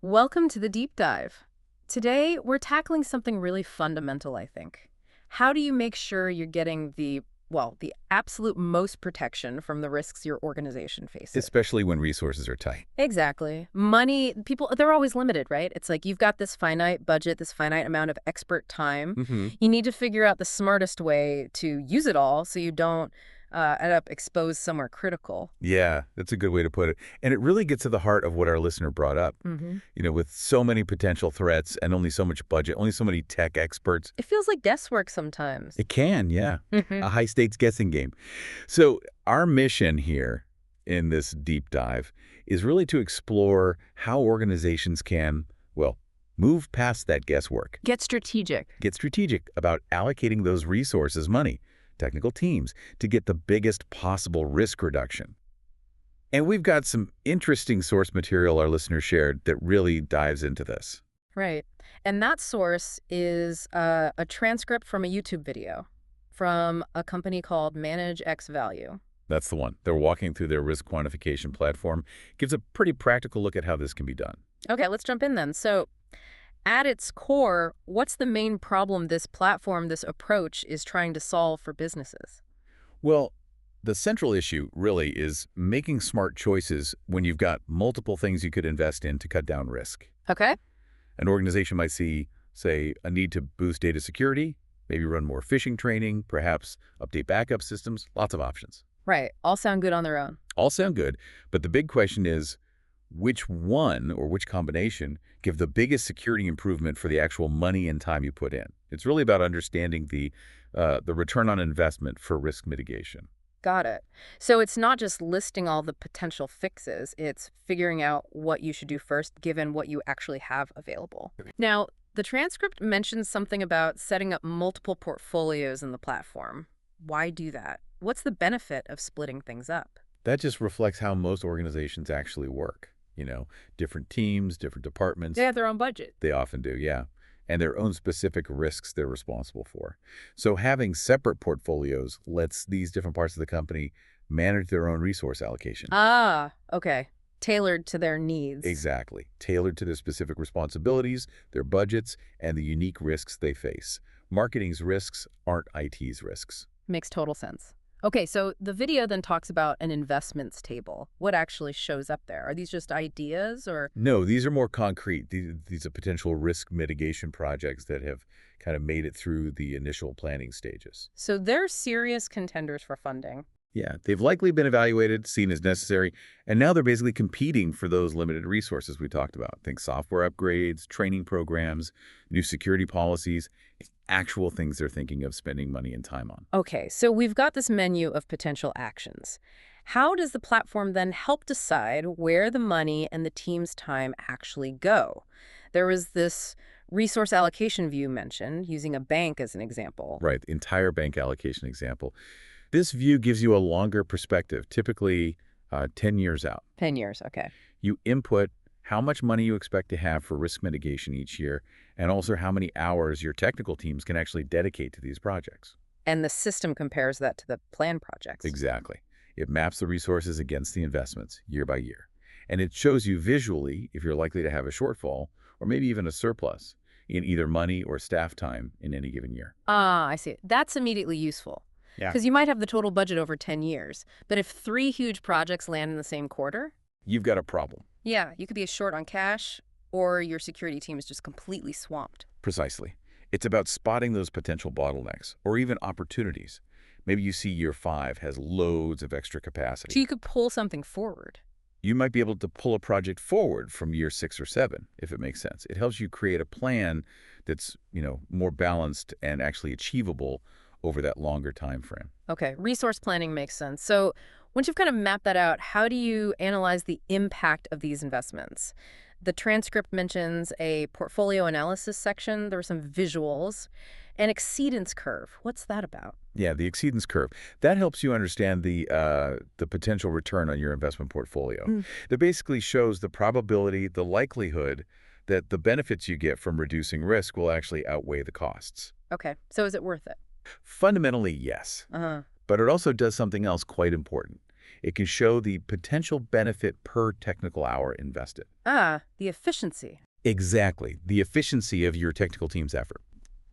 Welcome to the deep dive. Today, we're tackling something really fundamental, I think. How do you make sure you're getting the absolute most protection from the risks your organization faces? Especially when resources are tight. Exactly. Money, people, they're always limited, right? It's like you've got this finite budget, this finite amount of expert time. hmm You need to figure out the smartest way to use it all so you don't end up exposed somewhere critical. Yeah, that's a good way to put it. And it really gets to the heart of what our listener brought up. hmm With so many potential threats and only so much budget, only so many tech experts, It feels like guesswork sometimes. it can, yeah, hmm a high-stakes guessing game. So our mission here in this deep dive is really to explore how organizations can, well, move past that guesswork, Get strategic. get strategic about allocating those resources, money, technical teams, to get the biggest possible risk reduction. And we've got some interesting source material our listeners shared that really dives into this. Right. And that source is a transcript from a YouTube video from a company called ManageXValue. That's the one. They're walking through their risk quantification platform. Gives a pretty practical look at how this can be done. Okay, let's jump in then. So, at its core, what's the main problem this platform, this approach is trying to solve for businesses? Well, the central issue really is making smart choices when you've got multiple things you could invest in to cut down risk. Okay. An organization might see, say, a need to boost data security, maybe run more phishing training, perhaps update backup systems, lots of options. Right. All sound good on their own. All sound good, but the big question is, which one or which combination give the biggest security improvement for the actual money and time you put in? It's really about understanding the return on investment for risk mitigation. Got it. So it's not just listing all the potential fixes, it's figuring out what you should do first given what you actually have available. Now, the transcript mentions something about setting up multiple portfolios in the platform. Why do that? What's the benefit of splitting things up? That just reflects how most organizations actually work. Different teams, different departments. They have their own budget. They often do, yeah. And their own specific risks they're responsible for. So having separate portfolios lets these different parts of the company manage their own resource allocation. Ah, okay. Tailored to their needs. Exactly. Tailored to their specific responsibilities, their budgets, and the unique risks they face. Marketing's risks aren't IT's risks. Makes total sense. Okay, so the video then talks about an investments table. What actually shows up there? Are these just ideas or? No, these are more concrete. These are potential risk mitigation projects that have kind of made it through the initial planning stages. So they're serious contenders for funding. Yeah, they've likely been evaluated, seen as necessary, and now they're basically competing for those limited resources we talked about. Think software upgrades, training programs, new security policies, actual things they're thinking of spending money and time on. Okay, so we've got this menu of potential actions. How does the platform then help decide where the money and the team's time actually go? There was this resource allocation view mentioned, using a bank as an example. Right, the entire bank allocation example. This view gives you a longer perspective, typically 10 years out. 10 years, okay. You input how much money you expect to have for risk mitigation each year, and also how many hours your technical teams can actually dedicate to these projects. And the system compares that to the plan projects. Exactly. It maps the resources against the investments year by year. And it shows you visually if you're likely to have a shortfall or maybe even a surplus in either money or staff time in any given year. Ah, I see. That's immediately useful. Yeah. Because you might have the total budget over 10 years, but if 3 huge projects land in the same quarter, You've got a problem. yeah, you could be short on cash or your security team is just completely swamped. Precisely. It's about spotting those potential bottlenecks or even opportunities. Maybe you see year 5 has loads of extra So capacity. you could pull something forward. You might be able to pull a project forward from year 6 or 7, if it makes sense. It helps you create a plan that's, more balanced and actually achievable over that longer time frame. Okay, resource planning makes sense. So once you've kind of mapped that out, how do you analyze the impact of these investments? The transcript mentions a portfolio analysis section. There were some visuals. An exceedance curve. What's that about? Yeah, the exceedance curve. That helps you understand the potential return on your investment portfolio. Mm. That basically shows the probability, the likelihood that the benefits you get from reducing risk will actually outweigh the costs. Okay, so is it worth it? Fundamentally, yes. Uh-huh. But it also does something else quite important. It can show the potential benefit per technical hour invested. Ah, the efficiency. Exactly, the efficiency of your technical team's effort.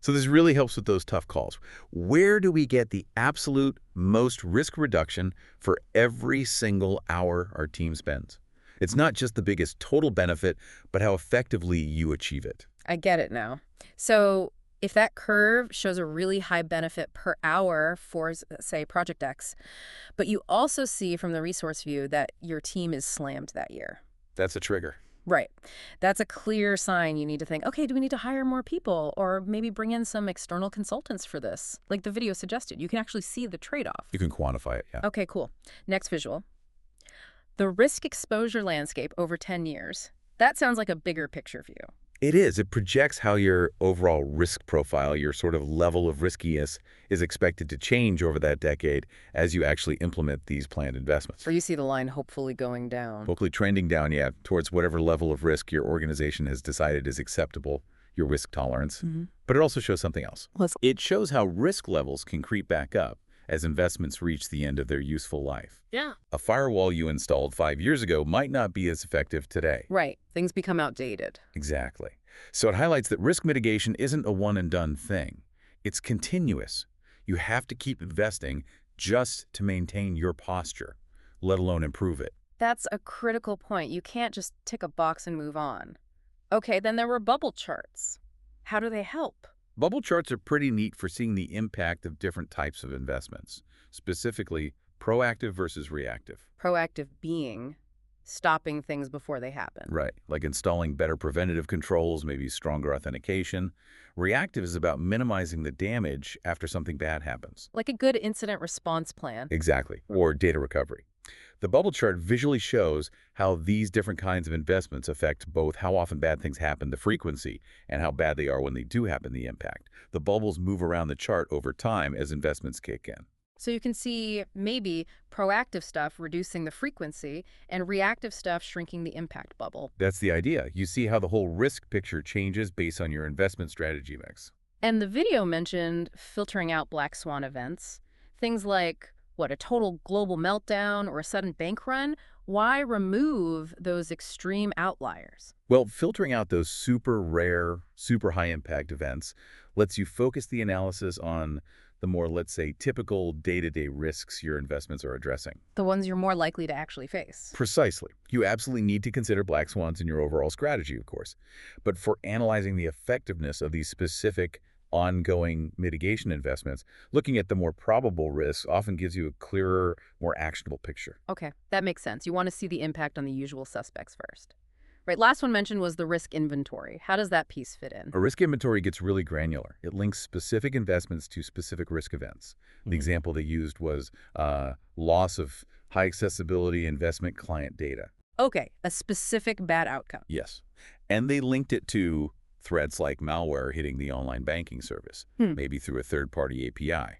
So this really helps with those tough calls. Where do we get the absolute most risk reduction for every single hour our team spends? It's not just the biggest total benefit, but how effectively you achieve it. I get it now. So if that curve shows a really high benefit per hour for, say, Project X, but you also see from the resource view that your team is slammed that year. That's a trigger. Right. That's a clear sign you need to think, okay, do we need to hire more people or maybe bring in some external consultants for this? Like the video suggested, you can actually see the trade-off. You can quantify it, yeah. Okay, cool. Next visual. The risk exposure landscape over 10 years. That sounds like a bigger picture view. It is. It projects how your overall risk profile, your sort of level of riskiness, is expected to change over that decade as you actually implement these planned investments. Or you see the line hopefully going down. Hopefully trending down, yeah, towards whatever level of risk your organization has decided is acceptable, your risk tolerance. But it also shows something else. It shows how risk levels can creep back up as investments reach the end of their useful life. Yeah. A firewall you installed 5 years ago might not be as effective today. Right. Things become outdated. Exactly. So it highlights that risk mitigation isn't a one-and-done thing. It's continuous. You have to keep investing just to maintain your posture, let alone improve it. That's a critical point. You can't just tick a box and move on. Okay, then there were bubble charts. How do they help? Bubble charts are pretty neat for seeing the impact of different types of investments, specifically proactive versus reactive. Proactive being stopping things before they happen. Right, like installing better preventative controls, maybe stronger authentication. Reactive is about minimizing the damage after something bad happens. Like a good incident response plan. Exactly, or data recovery. The bubble chart visually shows how these different kinds of investments affect both how often bad things happen, the frequency, and how bad they are when they do happen, the impact. The bubbles move around the chart over time as investments kick in. So you can see maybe proactive stuff reducing the frequency and reactive stuff shrinking the impact bubble. That's the idea. You see how the whole risk picture changes based on your investment strategy mix. And the video mentioned filtering out black swan events. Things like, a total global meltdown or a sudden bank run? Why remove those extreme outliers? Well, filtering out those super rare, super high-impact events lets you focus the analysis on the more, let's say, typical day-to-day risks your investments are addressing. The ones you're more likely to actually face. Precisely. You absolutely need to consider black swans in your overall strategy, of course. But for analyzing the effectiveness of these specific ongoing mitigation investments, looking at the more probable risks often gives you a clearer, more actionable picture. Okay, that makes sense. You want to see the impact on the usual suspects first. Right, last one mentioned was the risk inventory. How does that piece fit in? A risk inventory gets really granular. It links specific investments to specific risk events. The example they used was loss of high accessibility investment client data. Okay, a specific bad outcome. Yes. And they linked it to threats like malware hitting the online banking service, maybe through a third-party API.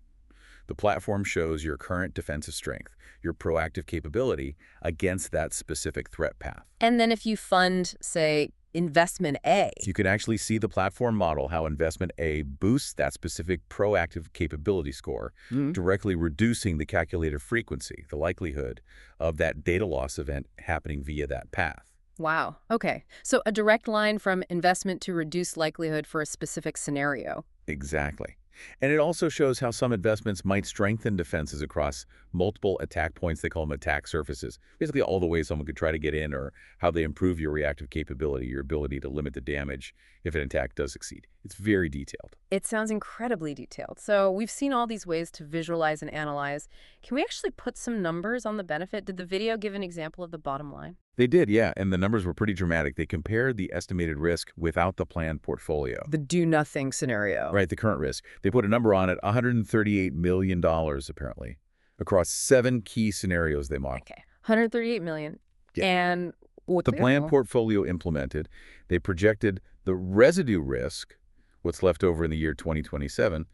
The platform shows your current defensive strength, your proactive capability against that specific threat path. And then if you fund, say, investment A. You can actually see the platform model how investment A boosts that specific proactive capability score, directly reducing the calculated frequency, the likelihood of that data loss event happening via that path. Wow. Okay. So a direct line from investment to reduced likelihood for a specific scenario. Exactly. And it also shows how some investments might strengthen defenses across multiple attack points. They call them attack surfaces. Basically all the ways someone could try to get in, or how they improve your reactive capability, your ability to limit the damage if an attack does succeed. It's very detailed. It sounds incredibly detailed. So we've seen all these ways to visualize and analyze. Can we actually put some numbers on the benefit? Did the video give an example of the bottom line? They did, yeah, and the numbers were pretty dramatic. They compared the estimated risk without the planned portfolio. The do-nothing scenario. Right, the current risk. They put a number on it, $138 million, apparently, across 7 key scenarios they modeled. Okay, $138 million. Yeah. And what The planned portfolio implemented, they projected the residue risk, what's left over in the year 2027,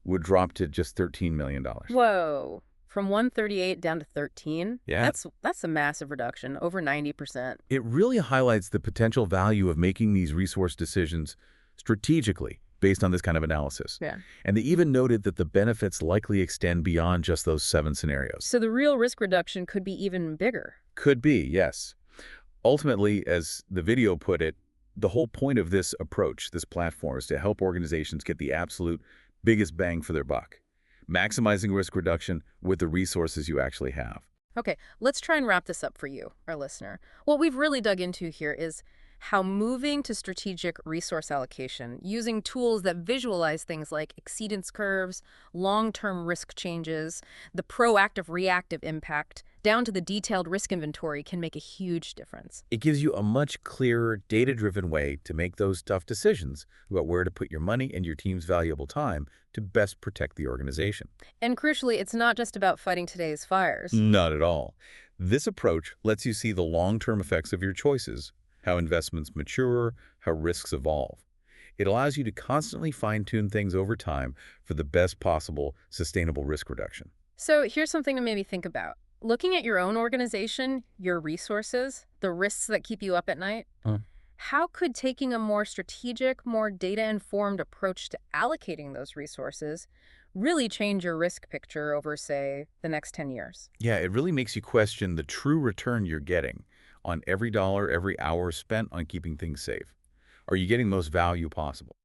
would drop to just $13 million. Whoa. From 138 down to 13? Yeah. That's a massive reduction, over 90%. It really highlights the potential value of making these resource decisions strategically, based on this kind of analysis. Yeah. And they even noted that the benefits likely extend beyond just those 7 scenarios. So the real risk reduction could be even bigger. Could be, yes. Ultimately, as the video put it, the whole point of this approach, this platform, is to help organizations get the absolute biggest bang for their buck, maximizing risk reduction with the resources you actually have. Okay, let's try and wrap this up for you, our listener. What we've really dug into here is how moving to strategic resource allocation, using tools that visualize things like exceedance curves, long-term risk changes, the proactive reactive impact, down to the detailed risk inventory can make a huge difference. It gives you a much clearer, data-driven way to make those tough decisions about where to put your money and your team's valuable time to best protect the organization. And crucially, it's not just about fighting today's fires. Not at all. This approach lets you see the long-term effects of your choices, how investments mature, how risks evolve. It allows you to constantly fine-tune things over time for the best possible sustainable risk reduction. So here's something to maybe think about. Looking at your own organization, your resources, the risks that keep you up at night, how could taking a more strategic, more data-informed approach to allocating those resources really change your risk picture over, say, the next 10 years? Yeah, it really makes you question the true return you're getting on every dollar, every hour spent on keeping things safe. Are you getting the most value possible?